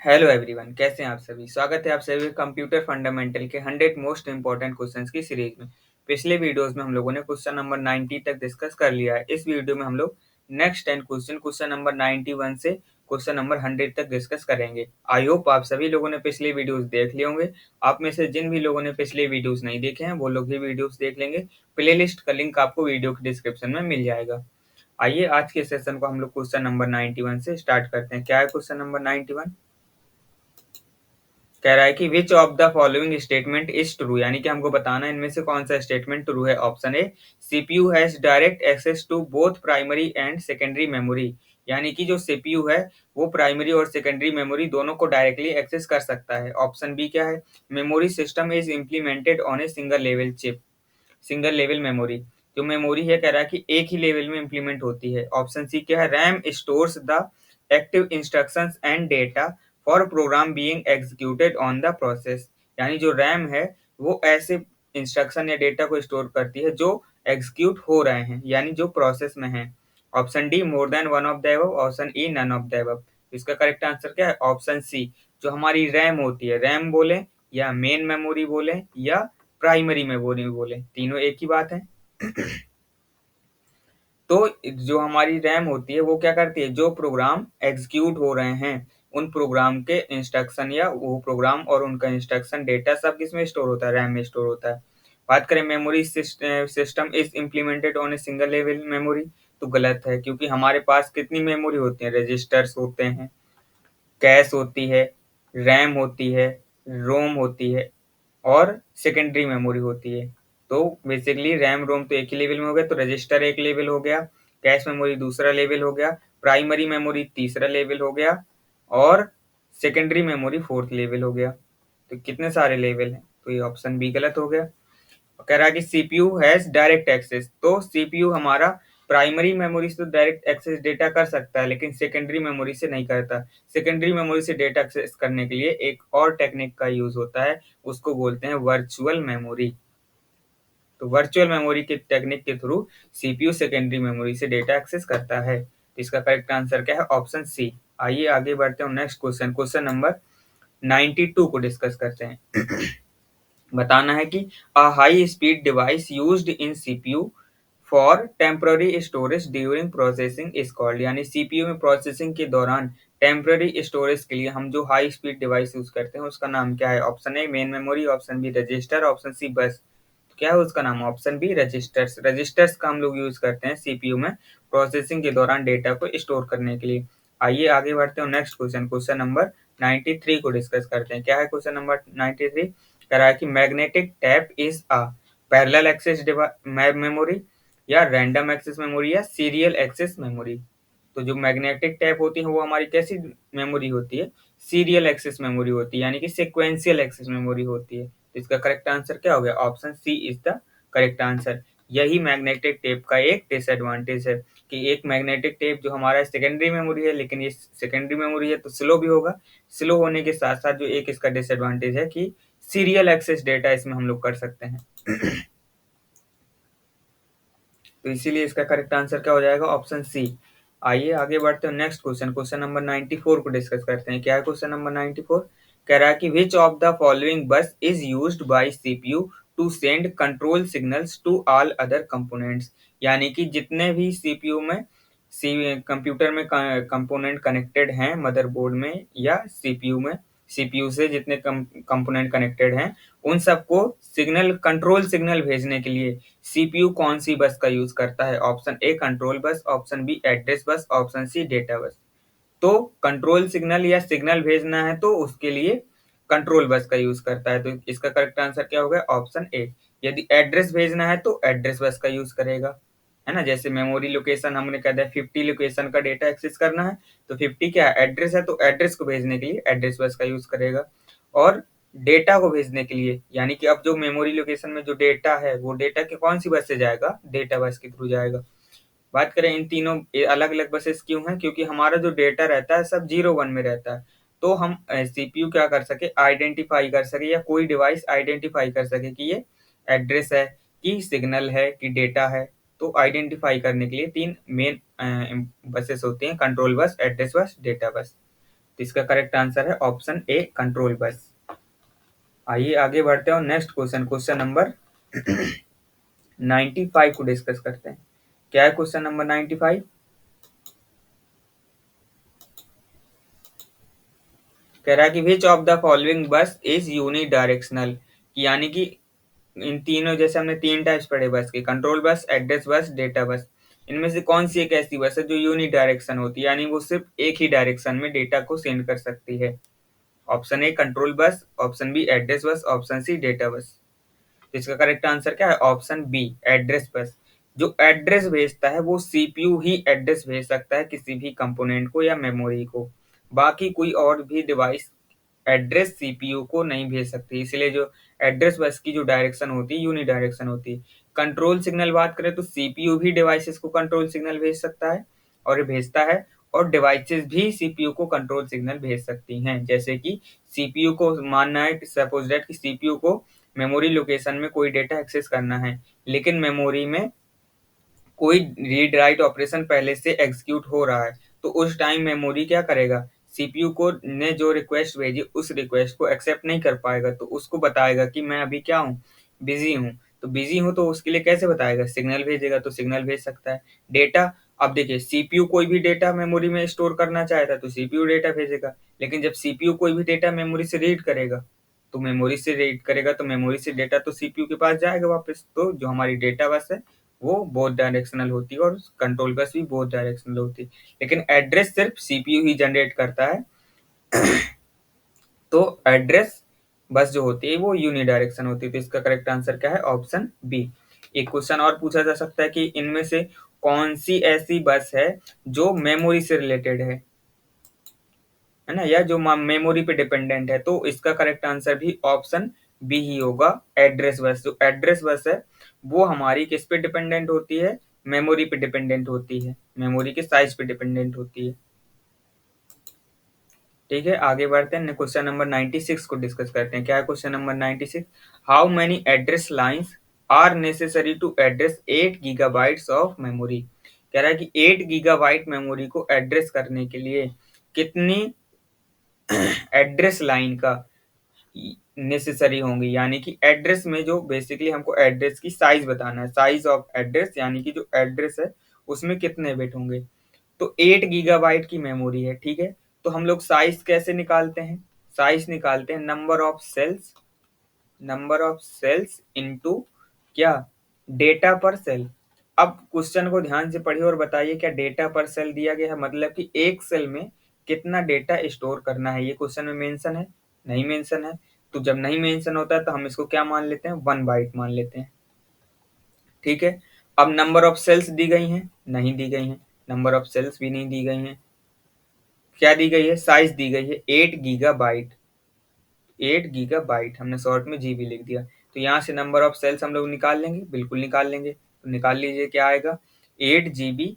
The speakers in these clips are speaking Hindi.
हेलो एवरीवन, कैसे हैं आप सभी। स्वागत है आप सभी कंप्यूटर फंडामेंटल के 100 मोस्ट इंपॉर्टेंट क्वेश्चंस की सीरीज में। पिछले वीडियोस में हम लोगों ने क्वेश्चन नंबर 90 तक डिस्कस कर लिया है। इस वीडियो में हम लोग नेक्स्ट 10 क्वेश्चन नंबर 91 से क्वेश्चन नंबर 100 तक डिस्कस करेंगे। आई होप आप सभी लोगों ने पिछले वीडियोस देख लिए होंगे। आप में से जिन भी लोगों ने पिछले वीडियोस नहीं देखे हैं वो लोग भी वीडियोस देख लेंगे। प्लेलिस्ट का लिंक आपको वीडियो के डिस्क्रिप्शन में मिल जाएगा। आइए आज के सेशन को हम लोग क्वेश्चन नंबर 91 से स्टार्ट करते हैं। क्या है क्वेश्चन नंबर 91? कह रहा है कि which of the following statement is true, यानी कि हमको बताना है इनमें से कौन सा स्टेटमेंट ट्रू है। Option A, CPU has direct access to both primary and secondary memory, यानी कि जो सीपीयू है वो प्राइमरी और सेकेंडरी मेमोरी दोनों को डायरेक्टली एक्सेस कर सकता है। ऑप्शन बी क्या है, memory system is implemented on a single level chip, single level memory. जो मेमोरी है कह रहा है कि एक ही लेवल में इंप्लीमेंट होती है। ऑप्शन सी क्या है, RAM stores the active instructions and data for program being executed on the process, यानी जो रैम है वो ऐसे इंस्ट्रक्शन या डेटा को स्टोर करती है जो एग्जीक्यूट हो रहे हैं, यानी जो प्रोसेस में है। Option D, more than one of the above. Option E, none of the above. इसका करेक्ट आंसर क्या है, ऑप्शन सी। जो हमारी रैम होती है, रैम बोले या मेन मेमोरी बोले या प्राइमरी मेमोरी बोले, तीनों एक ही बात है। तो जो हमारी रैम होती है वो क्या करती है, जो प्रोग्राम एग्जीक्यूट हो रहे हैं उन प्रोग्राम के इंस्ट्रक्शन या वो प्रोग्राम और उनका इंस्ट्रक्शन डेटा सब किसमें स्टोर होता है, रैम में स्टोर होता है। बात करें memory system is implemented on a single level memory, तो गलत है, क्योंकि हमारे पास कितनी मेमोरी होती है, रजिस्टर्स होते हैं, कैश होती है, रैम होती है, रोम होती है और सेकेंडरी मेमोरी होती है। तो बेसिकली रैम रोम तो एक ही लेवल में हो गया, तो रजिस्टर एक लेवल हो गया, कैश मेमोरी दूसरा लेवल हो गया, प्राइमरी मेमोरी तीसरा लेवल हो गया और सेकेंडरी मेमोरी फोर्थ लेवल हो गया। तो कितने सारे लेवल हैं, तो ये ऑप्शन बी गलत हो गया। कह रहा है कि सीपीयू हैज डायरेक्ट एक्सेस, तो सीपीयू हमारा प्राइमरी मेमोरी से तो डायरेक्ट एक्सेस डेटा कर सकता है लेकिन सेकेंडरी मेमोरी से नहीं करता। सेकेंडरी मेमोरी से डेटा एक्सेस करने के लिए एक और टेक्निक का यूज होता है, उसको बोलते हैं वर्चुअल मेमोरी। तो वर्चुअल मेमोरी के टेक्निक के थ्रू सीपीयू सेकेंडरी मेमोरी से डेटा एक्सेस करता है। तो इसका करेक्ट आंसर क्या है, ऑप्शन सी। आइए आगे बढ़ते हैं नेक्स्ट क्वेश्चन, क्वेश्चन नंबर 92 को डिस्कस करते हैं। बताना है कि a high speed device used in CPU for temporary storage during processing is called, यानी सीपीयू में प्रोसेसिंग के दौरान टेम्पररी स्टोरेज के लिए हम जो हाई स्पीड डिवाइस यूज करते हैं उसका नाम क्या है। Option A main memory, option B register, option C bus. तो क्या है उसका नाम, ऑप्शन बी रजिस्टर्स। रजिस्टर्स का हम लोग यूज करते हैं सीपीयू में प्रोसेसिंग के दौरान डेटा को स्टोर करने के लिए। आइए आगे बढ़ते हैं नेक्स्ट क्वेश्चन, क्वेश्चन नंबर 93 को डिस्कस करते हैं। क्या है क्वेश्चन नंबर 93? कह रहा है कि magnetic tape is a parallel access memory या रैंडम एक्सेस मेमोरी या सीरियल एक्सेस मेमोरी। तो जो मैग्नेटिक टैप होती है वो हमारी कैसी मेमोरी होती है, सीरियल एक्सेस मेमोरी होती है, यानी कि सिक्वेंशियल एक्सेस मेमोरी होती है। तो इसका करेक्ट आंसर क्या हो गया, option C is the correct answer. यही मैग्नेटिक टेप का एक डिसएडवांटेज है कि एक मैग्नेटिक टेप जो हमारा सेकेंडरी मेमोरी है, लेकिन ये सेकेंडरी मेमोरी है तो स्लो भी होगा। स्लो होने के साथ साथ जो एक इसका डिसएडवांटेज है कि सीरियल एक्सेस डेटा इसमें हम लोग कर सकते हैं। तो इसीलिए इसका करेक्ट आंसर क्या हो जाएगा, ऑप्शन सी। आइए आगे बढ़ते हैं नेक्स्ट क्वेश्चन, क्वेश्चन नंबर 94 को डिस्कस करते हैं। क्या है क्वेश्चन नंबर 94? कह रहा है कि which of the following bus is used by CPU to send control signals to all other components, यानी कि जितने भी सीपीयू में कंप्यूटर में कंपोनेंट कनेक्टेड हैं मदरबोर्ड में या सीपीयू में, सीपीयू से जितने कंपोनेंट कनेक्टेड हैं उन सबको सिग्नल, कंट्रोल सिग्नल भेजने के लिए सीपीयू कौन सी बस का यूज करता है। Option A control bus, option B address bus, option C data bus. तो कंट्रोल सिग्नल या सिग्नल भेजना है तो उसके लिए कंट्रोल बस का यूज करता है। तो इसका करेक्ट आंसर क्या होगा, ऑप्शन ए। यदि एड्रेस भेजना है तो एड्रेस बस का यूज करेगा, है ना। जैसे मेमोरी लोकेशन हमने कह दिया 50 लोकेशन का डेटा एक्सेस करना है, तो 50 क्या है, एड्रेस है, तो एड्रेस को भेजने के लिए एड्रेस बस का यूज करेगा। और डेटा को भेजने के लिए, यानी कि अब जो मेमोरी लोकेशन में जो डेटा है वो डेटा के कौन सी बस से जाएगा, डेटा बस के थ्रू जाएगा। बात करें इन तीनों अलग अलग बसेस क्यों हैं, क्योंकि हमारा जो डेटा रहता है सब 0 1 में रहता है। तो हम सीपीयू क्या कर सके, आइडेंटिफाई कर सके या कोई डिवाइस आइडेंटिफाई कर सके कि ये एड्रेस है कि सिग्नल है कि डेटा है। तो आइडेंटिफाई करने के लिए तीन मेन बसेस होती हैं, control bus, address bus, data bus. तो इसका करेक्ट आंसर है ऑप्शन ए कंट्रोल बस। आइए आगे बढ़ते हैं और नेक्स्ट क्वेश्चन, क्वेश्चन नंबर 95 को डिस्कस करते हैं। क्या है क्वेश्चन नंबर 95? कह रहा है कि which of the following bus is uni directional, यानी कि इन तीनों, जैसे हमने तीन टाइप्स पढ़े बस के, control bus, address bus, data bus, इनमें से कौन सी एक ऐसी बस है जो यूनि डायरेक्शन होती है, यानी वो सिर्फ एक ही डायरेक्शन में डेटा को सेंड कर सकती है? Option A control bus, option B address bus, option C data bus. तो इसका करेक्ट आंसर क्या है? ऑप्शन बी एड्रेस बस। जो एड्रेस भेजता है वो सीपीयू ही एड्रेस भेज सकता है किसी भी कंपोनेंट को या मेमोरी को, बाकी कोई और भी डिवाइस एड्रेस सीपीयू को नहीं भेज सकती। इसलिए जो एड्रेस बस की जो डायरेक्शन होती है यूनि डायरेक्शन होती है। कंट्रोल सिग्नल बात करें तो सीपीयू भी डिवाइसेस को कंट्रोल सिग्नल भेज सकता है और ये भेजता है, और डिवाइसेस भी सीपीयू को कंट्रोल सिग्नल भेज सकती हैं। जैसे कि सीपीयू को मानना है, सपोज दैट कि सीपीयू को मेमोरी लोकेशन में कोई डेटा एक्सेस करना है, लेकिन मेमोरी में कोई रीड राइट ऑपरेशन पहले से एग्जीक्यूट हो रहा है, तो उस टाइम मेमोरी क्या करेगा? सीपीयू को ने जो रिक्वेस्ट भेजी उस रिक्वेस्ट को एक्सेप्ट नहीं कर पाएगा, तो उसको बताएगा कि मैं अभी क्या हूँ, बिजी हूँ। तो बिजी हूँ तो उसके लिए कैसे बताएगा? सिग्नल भेजेगा, तो सिग्नल भेज सकता है। डेटा, अब देखिए सीपीयू कोई भी डेटा मेमोरी में स्टोर करना चाहता है तो सीपीयू डेटा भेजेगा, लेकिन जब सीपीयू कोई भी डेटा मेमोरी से रीड करेगा, तो मेमोरी से रीड करेगा तो मेमोरी से डेटा तो सीपीयू के पास जाएगा वापस। तो जो हमारी डेटा बस है वो बोथ डायरेक्शनल होती है और कंट्रोल बस भी बोथ डायरेक्शनल होती है, लेकिन एड्रेस सिर्फ सीपीयू ही जनरेट करता है। तो एड्रेस बस जो होती है वो यूनि डायरेक्शन होती है। तो इसका करेक्ट आंसर क्या है? Option B. एक क्वेश्चन और पूछा जा सकता है कि इनमें से कौन सी ऐसी बस है जो मेमोरी से रिलेटेड है ना, या जो मेमोरी पे डिपेंडेंट है? तो इसका करेक्ट आंसर भी ऑप्शन बी ही होगा, एड्रेस बस। जो एड्रेस बस है वो हमारी किस पे डिपेंडेंट होती है? मेमोरी पे डिपेंडेंट होती है, मेमोरी के साइज पे डिपेंडेंट होती है। ठीक है, आगे बढ़ते हैं, क्वेश्चन नंबर 96 को डिस्कस करते हैं। क्या है question number 96? How many address lines are necessary to address 8 gigabytes of memory? कह रहा है कि 8 गीगाबाइट मेमोरी को एड्रेस करने के लिए कितनी एड्रेस लाइन का नेसेसरी होंगी, यानी कि एड्रेस में जो बेसिकली हमको एड्रेस की साइज बताना है, साइज ऑफ एड्रेस, यानी कि जो एड्रेस है उसमें कितने बिट होंगे। तो 8 गीगाबाइट की मेमोरी है, ठीक है। तो हम लोग साइज कैसे निकालते हैं? साइज निकालते हैं number of cells, number of cells into क्या? Data per cell. अब क्वेश्चन को ध्यान से पढ़िए और बताइए क्या डेटा पर सेल दिया गया है, मतलब कि एक सेल में कितना डेटा स्टोर करना है, ये क्वेश्चन में मेंशन है? नहीं मेंशन है। तो जब नहीं मेंशन होता है तो हम इसको क्या मान लेते हैं? 1 बाइट मान लेते हैं, ठीक है। अब नंबर ऑफ सेल्स दी गई हैं? नहीं दी गई हैं, नंबर ऑफ सेल्स भी नहीं दी गई हैं। क्या दी गई है? साइज दी गई है 8 गीगाबाइट। 8 गीगाबाइट हमने शॉर्ट में जीबी लिख दिया। तो यहाँ से नंबर ऑफ सेल्स हम लोग निकाल लेंगे, बिल्कुल निकाल लेंगे। तो निकाल लीजिए क्या आएगा? 8 GB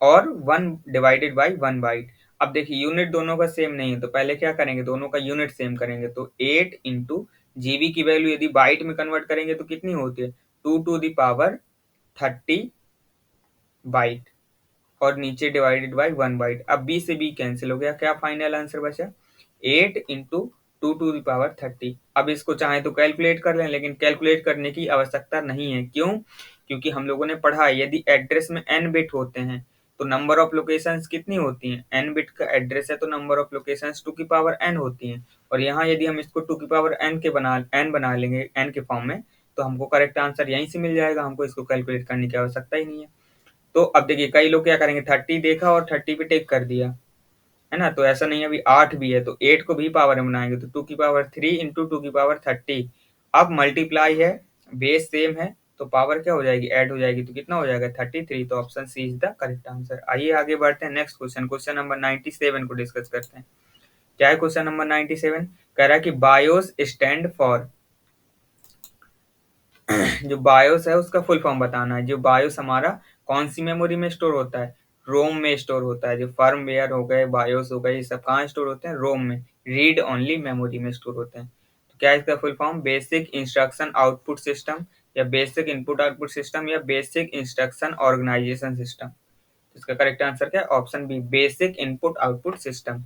और 1/1 बाइट। अब देखिए यूनिट दोनों का सेम नहीं है, तो पहले क्या करेंगे? दोनों का यूनिट सेम करेंगे। तो 8 इंटू जीबी की वैल्यू यदि बाइट में कन्वर्ट करेंगे तो कितनी होती है? 2 टू द पावर 30 बाइट, और नीचे डिवाइडेड बाई 1 बाइट। अब बी से बी कैंसिल हो गया, क्या फाइनल आंसर बचा? 8 इंटू 2 टू द पावर 30। अब इसको चाहे तो कैलकुलेट कर लें, लेकिन कैलकुलेट करने की आवश्यकता नहीं है। क्यों? क्योंकि हम लोगों ने पढ़ा है यदि एड्रेस में n बिट होते हैं तो नंबर ऑफ लोकेशंस कितनी होती हैं? n बिट का एड्रेस है तो नंबर ऑफ लोकेशंस 2 की पावर n होती हैं। और यहाँ यदि हम इसको 2 की पावर n बना लेंगे n के फॉर्म में, तो हमको करेक्ट आंसर यहीं से मिल जाएगा, हमको इसको कैलकुलेट करने की आवश्यकता ही नहीं है। तो अब देखिए कई लोग क्या करेंगे, 30 देखा और 30 पे टेक कर दिया, है ना। तो ऐसा नहीं है, अभी 8 भी है तो 8 को भी पावर में बनाएंगे, तो 2 की पावर 3 इंटू 2 की पावर 30। अब मल्टीप्लाई है, बेस सेम है, तो पावर क्या हो जाएगी? ऐड हो जाएगी, तो कितना हो जाएगा? 33। तो option C is the correct answer. आइए आगे बढ़ते हैं, नेक्स्ट क्वेश्चन, क्वेश्चन नंबर 97 को डिस्कस करते हैं। क्या है क्वेश्चन नंबर 97? कह रहा है कि बायोस स्टैंड फॉर, जो बायोस है उसका फुल फॉर्म बताना है। जो बायोस हमारा कौन सी मेमोरी में स्टोर होता है? रोम में स्टोर होता है। जो फर्मवेयर हो गए, बायोस हो गए, ये सब कहाँ स्टोर होते हैं? रोम में, रीड ओनली मेमोरी में स्टोर होते हैं। तो क्या है इसका full form? Basic instruction output system, या बेसिक इनपुट आउटपुट सिस्टम, या बेसिक इंस्ट्रक्शन ऑर्गेनाइजेशन सिस्टम। इसका करेक्ट आंसर क्या है? Option B, basic input output system.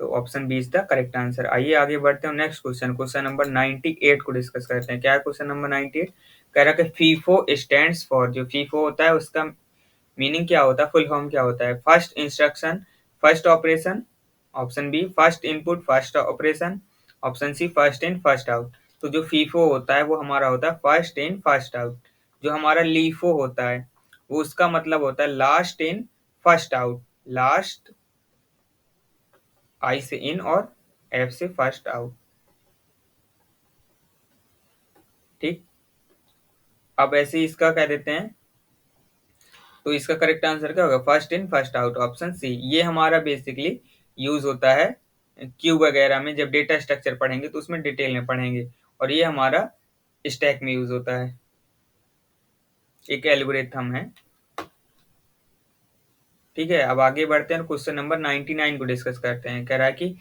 तो option B is the correct answer. आइए आगे बढ़ते हैं नेक्स्ट क्वेश्चन, क्वेश्चन नंबर 98 को डिस्कस करते हैं। क्या है क्वेश्चन नंबर 98? कह रहा है कि फीफो स्टैंड्स फॉर, जो फीफो होता है उसका मीनिंग क्या होता है, फुल फॉर्म क्या होता है? First instruction first operation, option B first input first operation, option C first in first out. तो जो फीफो होता है वो हमारा होता है फर्स्ट इन फर्स्ट आउट। जो हमारा लीफो होता है वो उसका मतलब होता है last in first out. Last, I से इन और एफ से फर्स्ट आउट। ठीक, अब ऐसे ही इसका कह देते हैं। तो इसका करेक्ट आंसर क्या होगा? First in first out, option C. ये हमारा बेसिकली यूज होता है क्यू वगैरह में, जब डेटा स्ट्रक्चर पढ़ेंगे तो उसमें डिटेल में पढ़ेंगे। और ये हमारा स्टैक में यूज होता है, एक एल्गोरिथम है। ठीक है, अब आगे बढ़ते हैं, क्वेश्चन नंबर 99 को डिस्कस करते हैं। कह रहा है कि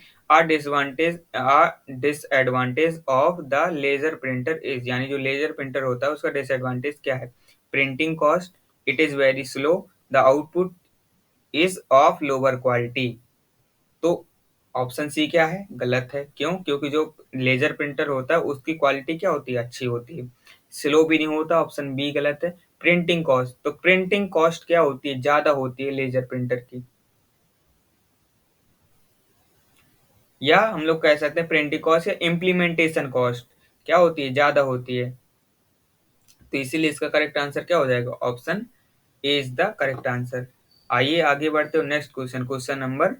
disadvantage of the laser printer is, यानी जो लेजर प्रिंटर होता है उसका डिसएडवांटेज क्या है? Printing cost, it is very slow, the output is of lower quality. तो ऑप्शन सी क्या है? गलत है। क्यों? क्योंकि जो लेजर प्रिंटर होता है उसकी क्वालिटी क्या होती है? अच्छी होती है। स्लो भी नहीं होता, ऑप्शन बी गलत है। प्रिंटिंग कॉस्ट, तो प्रिंटिंग कॉस्ट क्या होती है? ज्यादा होती है लेजर प्रिंटर की। या हम लोग कह सकते हैं प्रिंटिंग कॉस्ट या इम्प्लीमेंटेशन कॉस्ट क्या होती है? ज्यादा होती है। तो इसीलिए इसका करेक्ट आंसर क्या हो जाएगा? Option A is the correct answer. आइए आगे बढ़ते हो नेक्स्ट क्वेश्चन, क्वेश्चन नंबर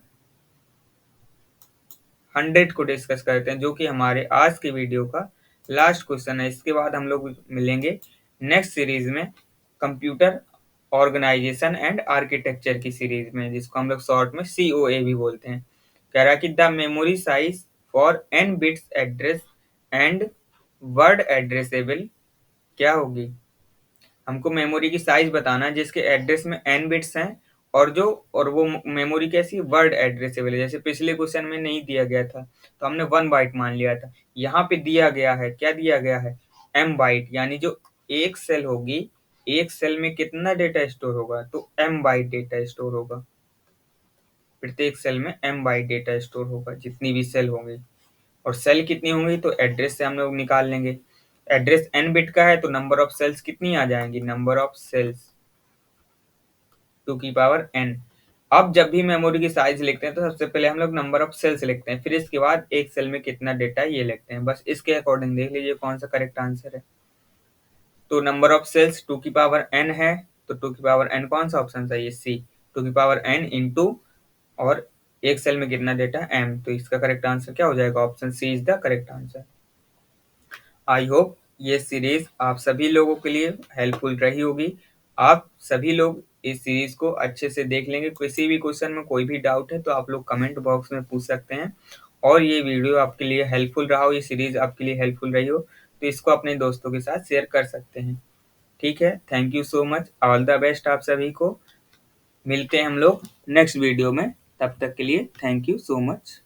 100 को डिस्कस करते हैं, जो कि हमारे आज की वीडियो का लास्ट क्वेश्चन है। इसके बाद हम लोग मिलेंगे नेक्स्ट सीरीज में, कंप्यूटर ऑर्गेनाइजेशन एंड आर्किटेक्चर की सीरीज में, जिसको हम लोग शॉर्ट में COA भी बोलते हैं। कह रहा है कि the memory size for n bits address and word addressable क्या होगी? हमको मेमोरी की साइज बताना है जिसके एड्रेस में n बिट्स हैं, और वो मेमोरी कैसी? वर्ड एड्रेसेबल है। जैसे पिछले क्वेश्चन में नहीं दिया गया था तो हमने 1 बाइट मान लिया था। यहाँ पे दिया गया है, क्या दिया गया है? m बाइट, यानी जो एक सेल होगी, एक सेल में कितना डेटा स्टोर होगा? तो m बाइट डेटा स्टोर होगा। प्रत्येक सेल में m बाइट डेटा स्टोर होगा, जितनी भी सेल होंगी। और सेल कितनी होंगी? तो एड्रेस से हम लोग निकाल लेंगे। एड्रेस n बिट का है तो नंबर ऑफ सेल्स कितनी आ जाएंगी? नंबर ऑफ सेल्स 2 की पावर n। अब जब भी मेमोरी की साइज लिखते हैं तो सबसे पहले हम लोग नंबर ऑफ सेल्स लिखते हैं, फिर इसके बाद एक सेल में कितना डेटा ये लिखते हैं। बस इसके अकॉर्डिंग देख लीजिए कौन सा करेक्ट आंसर है। तो नंबर ऑफ सेल्स 2 की पावर n है, तो 2 की पावर n कौन सा ऑप्शन है? ये सी, 2 की पावर n इंटू, और एक सेल में कितना डेटा? m। तो इसका करेक्ट आंसर क्या हो जाएगा? Option C is the correct answer. I hope ये सीरीज आप सभी लोगों के लिए हेल्पफुल रही होगी। आप सभी लोग इस सीरीज को अच्छे से देख लेंगे। किसी भी क्वेश्चन में कोई भी डाउट है तो आप लोग कमेंट बॉक्स में पूछ सकते हैं। और ये वीडियो आपके लिए हेल्पफुल रहा हो, ये सीरीज आपके लिए हेल्पफुल रही हो, तो इसको अपने दोस्तों के साथ शेयर कर सकते हैं। ठीक है, thank you so much, all the best आप सभी को। मिलते हैं हम लोग नेक्स्ट वीडियो में, तब तक के लिए थैंक यू सो मच।